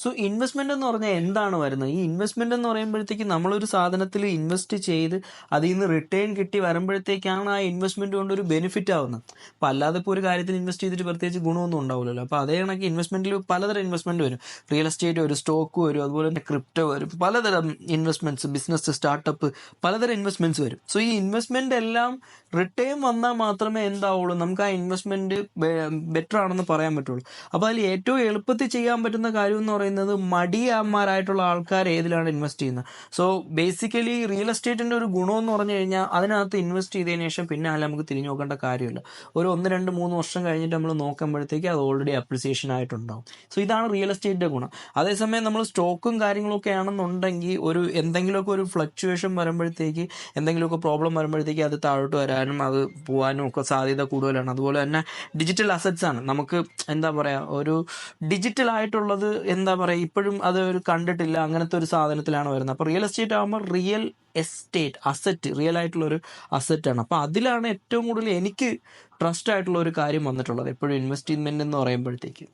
So investment എന്ന് പറഞ്ഞാൽ എന്താണ് വരുന്നത്? ഈ ഇൻവെസ്റ്റ്മെന്റ് എന്ന് പറയുമ്പോഴത്തേക്ക് നമ്മളൊരു സാധനത്തിൽ ഇൻവെസ്റ്റ് ചെയ്ത് അതിൽ നിന്ന് റിട്ടേൺ കിട്ടി വരുമ്പോഴത്തേക്കാണ് ആ ഇൻവെസ്റ്റ്മെന്റ് കൊണ്ട് ഒരു ബെനിഫിറ്റ് ആവുന്നത്. അപ്പം അല്ലാതെ ഇപ്പോൾ ഒരു കാര്യത്തിൽ ഇൻവെസ്റ്റ് ചെയ്തിട്ട് പ്രത്യേകിച്ച് ഗുണമൊന്നും ഉണ്ടാവില്ലല്ലോ. അപ്പോൾ അതേ കണക്ക് ഇൻവെസ്റ്റ്മെന്റിൽ പലതരം ഇൻവെസ്റ്റ്മെന്റ് വരും. റിയൽ എസ്റ്റേറ്റ് വരും, സ്റ്റോക്ക് വരും, അതുപോലെ തന്നെ ക്രിപ്റ്റോ വരും, പലതരം ഇൻവെസ്റ്റ്മെന്റ്സ്, ബിസിനസ്, സ്റ്റാർട്ടപ്പ്, പലതരം ഇൻവെസ്റ്റ്മെന്റ്സ് വരും. സോ ഈ ഇൻവെസ്റ്റ്മെന്റ് എല്ലാം റിട്ടേൺ വന്നാൽ മാത്രമേ എന്താവുള്ളൂ, നമുക്ക് ആ ഇൻവെസ്റ്റ്മെന്റ് ബെറ്റർ ആണെന്ന് പറയാൻ പറ്റുള്ളൂ. അപ്പോൾ അതിൽ ഏറ്റവും എളുപ്പത്തിൽ ചെയ്യാൻ പറ്റുന്ന കാര്യം എന്ന് പറയുന്നത് മടിയന്മാരായിട്ടുള്ള ആൾക്കാർ ഏതിലാണ് ഇൻവെസ്റ്റ് ചെയ്യുന്നത്. സോ ബേസിക്കലി റിയൽ എസ്റ്റേറ്റിന്റെ ഒരു ഗുണമെന്ന് പറഞ്ഞു കഴിഞ്ഞാൽ അതിനകത്ത് ഇൻവെസ്റ്റ് ചെയ്തതിനു ശേഷം പിന്നെ അല്ല നമുക്ക് തിരിഞ്ഞു നോക്കേണ്ട കാര്യമില്ല. ഒരു 1 2 3 വർഷം കഴിഞ്ഞിട്ട് നമ്മൾ നോക്കുമ്പോഴത്തേക്ക് അത് ഓൾറെഡി അപ്രിസിയേഷൻ ആയിട്ടുണ്ടാവും. സോ ഇതാണ് റിയൽ എസ്റ്റേറ്റിന്റെ ഗുണം. അതേസമയം നമ്മൾ സ്റ്റോക്കും കാര്യങ്ങളൊക്കെ ആണെന്നുണ്ടെങ്കിൽ ഒരു എന്തെങ്കിലുമൊക്കെ ഒരു ഫ്ലക്ച്വേഷൻ വരുമ്പോഴത്തേക്ക്, എന്തെങ്കിലുമൊക്കെ പ്രോബ്ലം വരുമ്പോഴത്തേക്ക് അത് താഴോട്ട് വരാനും അത് പോകാനും ഒക്കെ സാധ്യത കൂടുതലാണ്. അതുപോലെ തന്നെ ഡിജിറ്റൽ അസറ്റ്സ് ആണ്. നമുക്ക് എന്താ പറയുക, ഒരു ഡിജിറ്റൽ ആയിട്ടുള്ളത് എന്താ പറയുക, ഇപ്പോഴും അത് ഒരു കണ്ടിട്ടില്ല, അങ്ങനത്തെ ഒരു സാധനത്തിലാണ് വരുന്നത്. അപ്പോൾ റിയൽ എസ്റ്റേറ്റ് ആകുമ്പോൾ റിയൽ എസ്റ്റേറ്റ് അസറ്റ്, റിയൽ ആയിട്ടുള്ള ഒരു അസറ്റാണ്. അപ്പോൾ അതിലാണ് ഏറ്റവും കൂടുതൽ എനിക്ക് ട്രസ്റ്റ് ആയിട്ടുള്ള ഒരു കാര്യം വന്നിട്ടുള്ളത് എപ്പോഴും ഇൻവെസ്റ്റ്മെന്റ് എന്ന് പറയുമ്പോഴത്തേക്ക്.